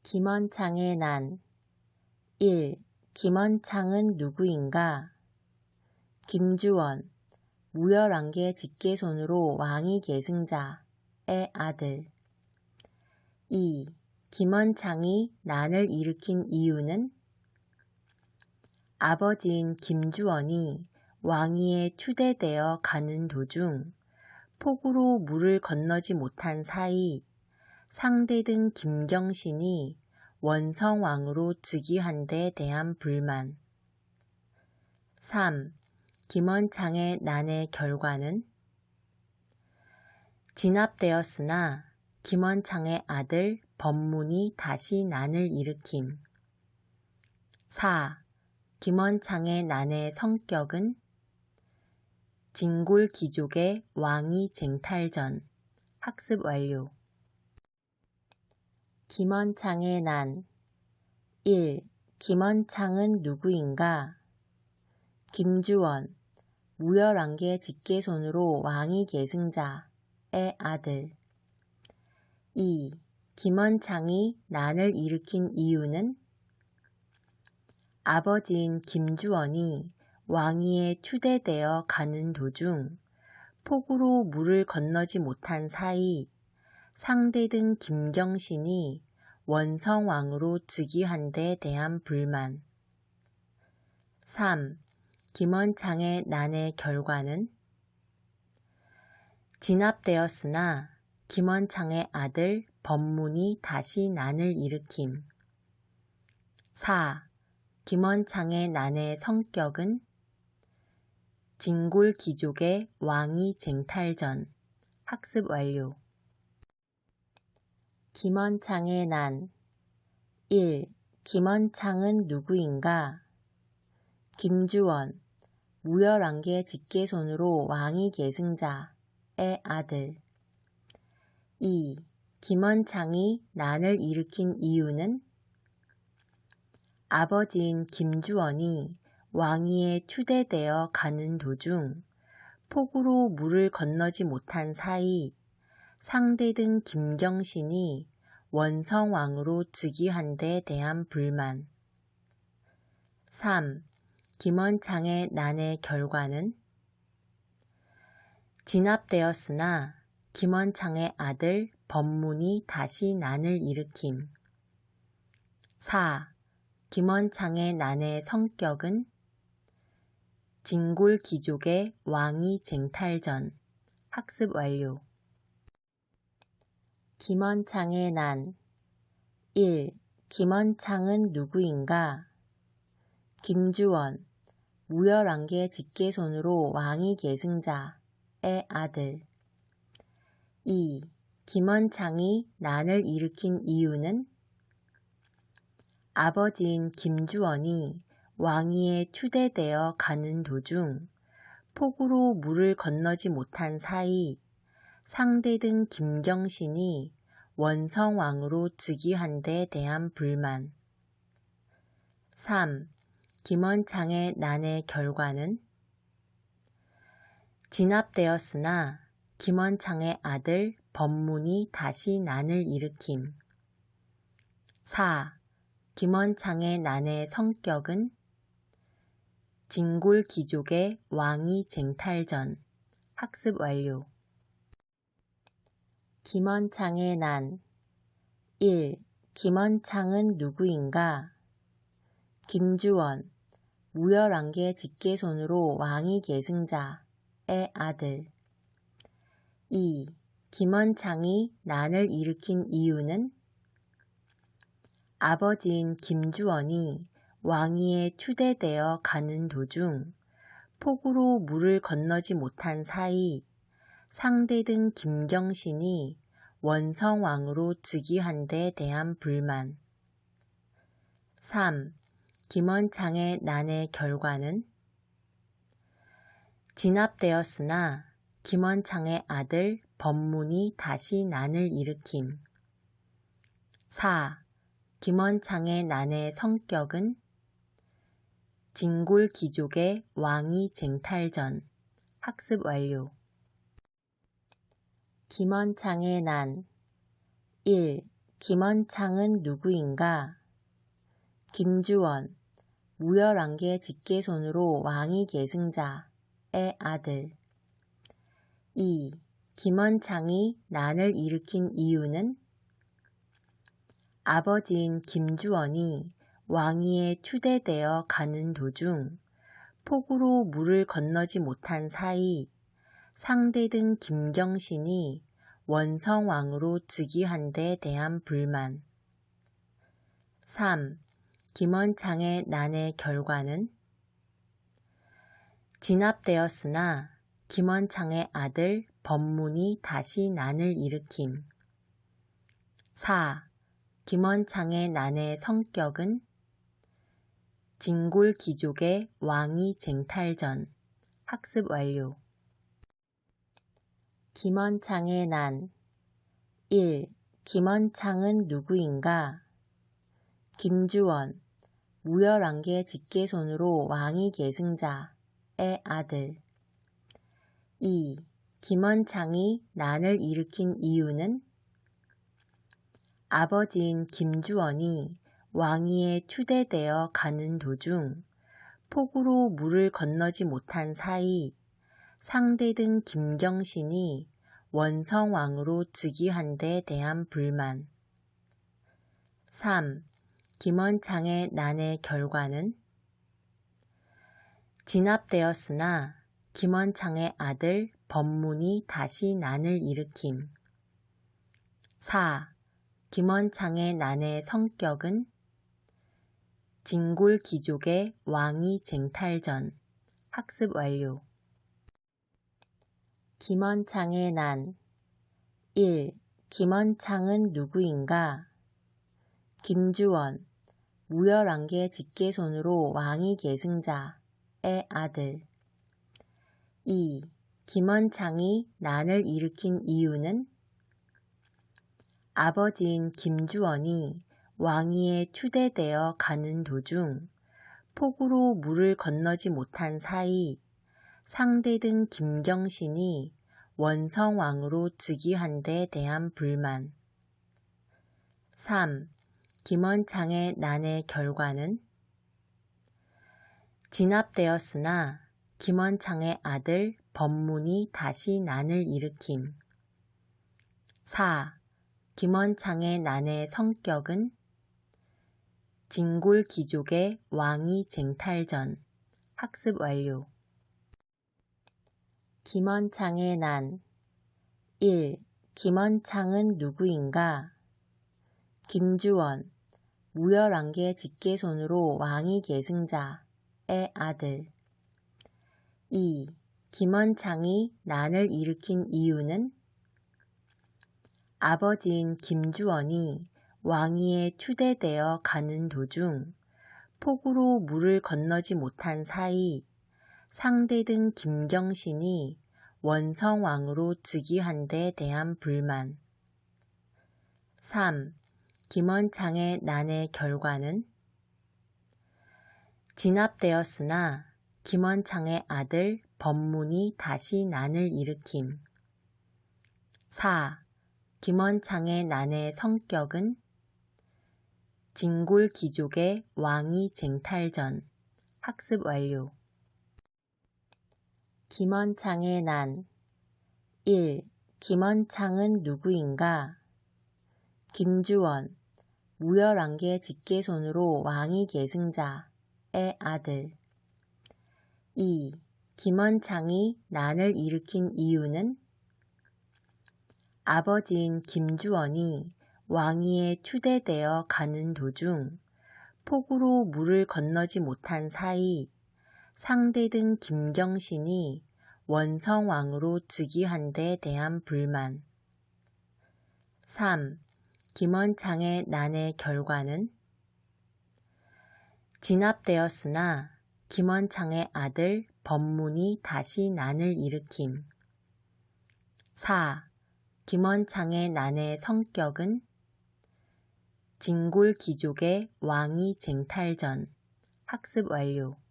김원창의 난 1. 김원창은 누구인가? 김주원, 무열왕계 직계손으로 왕위 계승자의 아들. 2. 김원창이 난을 일으킨 이유는 아버지인 김주원이 왕위에 추대되어 가는 도중 폭우로 물을 건너지 못한 사이 상대등 김경신이 원성왕으로 즉위한 데 대한 불만. 3. 김원창의 난의 결과는 진압되었으나 김원창의 아들 법문이 다시 난을 일으킴. 4. 김원창의 난의 성격은 진골귀족의 왕위 쟁탈전. 학습 완료. 김원창의 난 1. 김원창은 누구인가? 김주원, 무열왕계 직계손으로 왕위 계승자의 아들. 2. 김원창이 난을 일으킨 이유는 아버지인 김주원이 왕위에 추대되어 가는 도중 폭우로 물을 건너지 못한 사이 상대등 김경신이 원성왕으로 즉위한 데 대한 불만. 3. 김원창의 난의 결과는 진압되었으나 김원창의 아들 법문이 다시 난을 일으킴. 4. 김원창의 난의 성격은 진골귀족의 왕위 쟁탈전. 학습 완료. 김원창의 난 1. 김원창은 누구인가? 김주원, 무열왕계 직계손으로 왕위 계승자의 아들. 2. 김원창이 난을 일으킨 이유는 아버지인 김주원이 왕위에 추대되어 가는 도중 폭우로 물을 건너지 못한 사이 상대등 김경신이 원성왕으로 즉위한 데 대한 불만. 3. 김원창의 난의 결과는 진압되었으나 김원창의 아들 법문이 다시 난을 일으킴. 4. 김원창의 난의 성격은 진골귀족의 왕위 쟁탈전. 학습 완료. 김원창의 난 1. 김원창은 누구인가? 김주원, 무열왕계 직계손으로 왕위 계승자의 아들. 2. 김원창이 난을 일으킨 이유는 아버지인 김주원이 왕위에 추대되어 가는 도중 폭우로 물을 건너지 못한 사이 상대등 김경신이 원성왕으로 즉위한 데 대한 불만. 3. 김원창의 난의 결과는 진압되었으나 김원창의 아들 법문이 다시 난을 일으킴. 4. 김원창의 난의 성격은 진골귀족의 왕위 쟁탈전. 학습 완료. 김원창의 난 1. 김원창은 누구인가? 김주원, 무열왕계 직계손으로 왕위 계승자의 아들. 2. 김원창이 난을 일으킨 이유는 아버지인 김주원이 왕위에 추대되어 가는 도중 폭우로 물을 건너지 못한 사이 상대등 김경신이 원성왕으로 즉위한 데 대한 불만. 3. 김원창의 난의 결과는 진압되었으나 김원창의 아들 법문이 다시 난을 일으킴. 4. 김원창의 난의 성격은 진골귀족의 왕위 쟁탈전. 학습 완료. 김원창의 난 1. 김원창은 누구인가? 김주원, 무열안개 직계손으로 왕위 계승자의 아들. 2. 김원창이 난을 일으킨 이유는? 아버지인 김주원이 왕위에 추대되어 가는 도중 폭우로 물을 건너지 못한 사이 상대등 김경신이 원성왕으로 즉위한 데 대한 불만. 3. 김원창의 난의 결과는? 진압되었으나 김원창의 아들 법문이 다시 난을 일으킴. 4. 김원창의 난의 성격은? 진골귀족의 왕위 쟁탈전. 학습 완료. 김원창의 난. 1. 김원창은 누구인가? 김주원, 무열안개 직계손으로 왕위 계승자의 아들. 2. 김원창이 난을 일으킨 이유는? 아버지인 김주원이 왕위에 추대되어 가는 도중 폭우로 물을 건너지 못한 사이 상대등 김경신이 원성왕으로 즉위한 데 대한 불만. 3. 김원창의 난의 결과는? 진압되었으나 김원창의 아들 법문이 다시 난을 일으킴. 4. 김원창의 난의 성격은? 진골귀족의 왕위 쟁탈전. 학습 완료. 김원창의 난. 1. 김원창은 누구인가? 김주원, 무열안개 직계손으로 왕위 계승자의 아들. 2. 김원창이 난을 일으킨 이유는? 아버지인 김주원이 왕위에 추대되어 가는 도중 폭우로 물을 건너지 못한 사이 상대등 김경신이 원성왕으로 즉위한 데 대한 불만. 3. 김원창의 난의 결과는? 진압되었으나 김원창의 아들 법문이 다시 난을 일으킴. 4. 김원창의 난의 성격은? 진골귀족의 왕위 쟁탈전. 학습 완료. 김원창의 난. 1. 김원창은 누구인가? 김주원, 무열안개 직계손으로 왕위 계승자의 아들. 2. 김원창이 난을 일으킨 이유는? 아버지인 김주원이 왕위에 추대되어 가는 도중 폭우로 물을 건너지 못한 사이 상대등 김경신이 원성왕으로 즉위한 데 대한 불만. 3. 김원창의 난의 결과는? 진압되었으나 김원창의 아들 법문이 다시 난을 일으킴. 4. 김원창의 난의 성격은? 진골귀족의 왕위 쟁탈전. 학습 완료. 김원창의 난. 1. 김원창은 누구인가? 김주원, 무열안개 직계손으로 왕위 계승자의 아들. 2. 김원창이 난을 일으킨 이유는? 아버지인 김주원이 왕위에 추대되어 가는 도중 폭우로 물을 건너지 못한 사이 상대등 김경신이 원성왕으로 즉위한 데 대한 불만. 3. 김원창의 난의 결과는? 진압되었으나 김원창의 아들 법문이 다시 난을 일으킴. 4. 김원창의 난의 성격은? 진골귀족의 왕위 쟁탈전. 학습 완료.